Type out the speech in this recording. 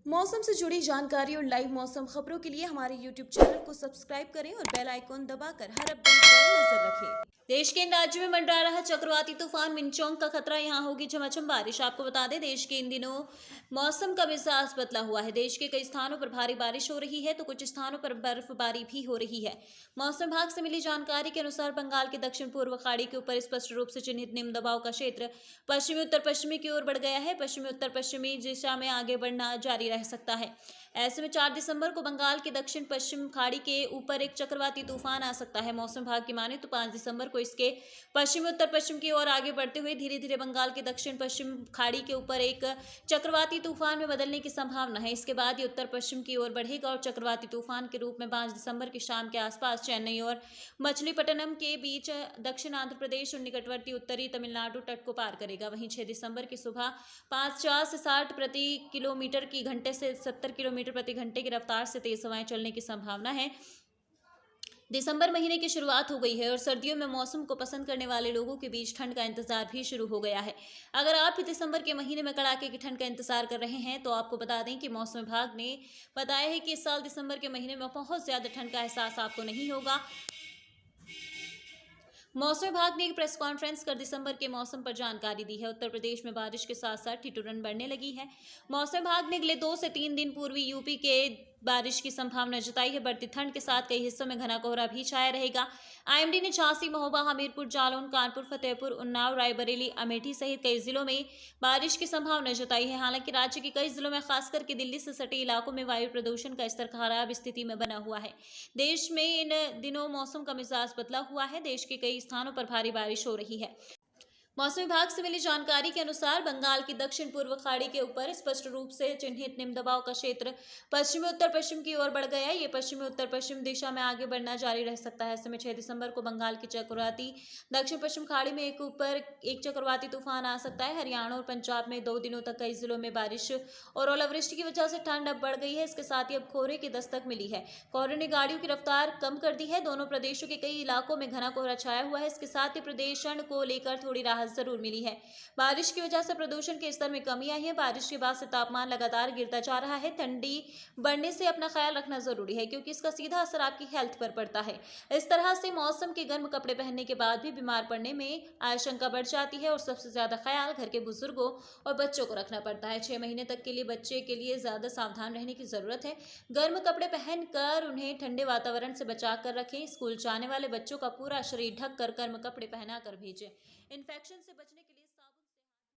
मौसम से जुड़ी जानकारी और लाइव मौसम खबरों के लिए हमारे YouTube चैनल को सब्सक्राइब करें और बेल आइकॉन दबाकर हर अपडेट पर नजर रखें। देश के इन राज्यों में मंडरा रहा चक्रवाती तूफान मिनचोंग का खतरा, यहाँ होगी झमाझम बारिश। आपको बता दें, देश के इन दिनों मौसम का मिजाज बदला हुआ है। देश के कई स्थानों पर भारी बारिश हो रही है तो कुछ स्थानों पर बर्फबारी भी हो रही है। मौसम विभाग से मिली जानकारी के अनुसार बंगाल के दक्षिण पूर्व खाड़ी के ऊपर स्पष्ट रूप से चिन्हित निम्न दबाव का क्षेत्र पश्चिमी उत्तर पश्चिमी की ओर बढ़ गया है। पश्चिमी उत्तर पश्चिमी दिशा में आगे बढ़ना जारी रह सकता है। ऐसे में 4 दिसंबर को बंगाल के दक्षिण पश्चिम खाड़ी के ऊपर एक चक्रवाती तूफान आ सकता है। मौसम विभाग की माने तो 5 दिसंबर को इसके पश्चिमी उत्तर पश्चिम की ओर आगे बढ़ते हुए धीरे धीरे बंगाल के दक्षिण पश्चिम खाड़ी के ऊपर एक चक्रवाती तूफान में बदलने की संभावना है। इसके बाद ये उत्तर पश्चिम की ओर बढ़ेगा और चक्रवाती तूफान के रूप में 5 दिसंबर की शाम के आसपास चेन्नई और मछलीपट्टनम के बीच दक्षिण आंध्र प्रदेश और निकटवर्ती उत्तरी तमिलनाडु तट को पार करेगा। वहीं 6 दिसंबर की सुबह 50 से 60 प्रति किलोमीटर की घंटे से 70 किलोमीटर प्रति घंटे की रफ्तार से तेज हवाएं चलने की संभावना है। दिसंबर महीने की शुरुआत हो गई है और सर्दियों में मौसम को पसंद करने वाले लोगों के बीच ठंड का इंतजार भी शुरू हो गया है। अगर आप भी दिसंबर के महीने में कड़ाके की ठंड का इंतजार कर रहे हैं तो आपको बता दें कि मौसम विभाग ने बताया है कि इस साल दिसंबर के महीने में बहुत ज्यादा ठंड का एहसास आपको नहीं होगा। मौसम विभाग ने एक प्रेस कॉन्फ्रेंस कर दिसंबर के मौसम पर जानकारी दी है। उत्तर प्रदेश में बारिश के साथ साथ ठिठुरन बढ़ने लगी है। मौसम विभाग ने अगले 2 से 3 दिन पूर्वी यूपी के बारिश की संभावना जताई है। बढ़ती ठंड के साथ कई हिस्सों में घना कोहरा भी छाया रहेगा। आईएमडी ने झांसी, महोबा, हमीरपुर, जालौन, कानपुर, फतेहपुर, उन्नाव, रायबरेली, अमेठी सहित कई जिलों में बारिश की संभावना जताई है। हालांकि राज्य के कई जिलों में खासकर के दिल्ली से सटे इलाकों में वायु प्रदूषण का स्तर खराब स्थिति में बना हुआ है। देश में इन दिनों मौसम का मिजाज बदला हुआ है। देश के कई स्थानों पर भारी बारिश हो रही है। मौसम विभाग से मिली जानकारी के अनुसार बंगाल की दक्षिण पूर्व खाड़ी के ऊपर स्पष्ट रूप से चिन्हित निम्न दबाव का क्षेत्र पश्चिमी उत्तर पश्चिम की ओर बढ़ गया है। ये पश्चिमी उत्तर पश्चिम दिशा में आगे बढ़ना जारी रह सकता है। ऐसे में 6 दिसंबर को बंगाल की चक्रवाती दक्षिण पश्चिम खाड़ी में एक चक्रवाती तूफान आ सकता है। हरियाणा और पंजाब में 2 दिनों तक कई जिलों में बारिश और ओलावृष्टि की वजह से ठंड अब बढ़ गई है। इसके साथ ही अब कोहरे की दस्तक मिली है। कोहरे ने गाड़ियों की रफ्तार कम कर दी है। दोनों प्रदेशों के कई इलाकों में घना कोहरा छाया हुआ है। इसके साथ ही प्रदूषण को लेकर थोड़ी राहत जरूर मिली है। बारिश की वजह से प्रदूषण के स्तर में कमी आई है। बारिश के बाद से तापमान लगातार गिरता जा रहा है। ठंडी बढ़ने से अपना ख्याल रखना जरूरी है क्योंकि इसका सीधा असर आपकी हेल्थ पर पड़ता है। इस तरह से मौसम के गर्म कपड़े पहनने के बाद भी बीमार पड़ने में आशंका बढ़ जाती है और सबसे ज्यादा ख्याल घर के बुजुर्गों और बच्चों को रखना पड़ता है। 6 महीने तक के लिए बच्चे के लिए ज्यादा सावधान रहने की जरूरत है। गर्म कपड़े पहनकर उन्हें ठंडे वातावरण से बचा कर रखें। स्कूल जाने वाले बच्चों का पूरा शरीर ढक कर गर्म कपड़े पहना कर भेजें। इन्फेक्शन से बचने के लिए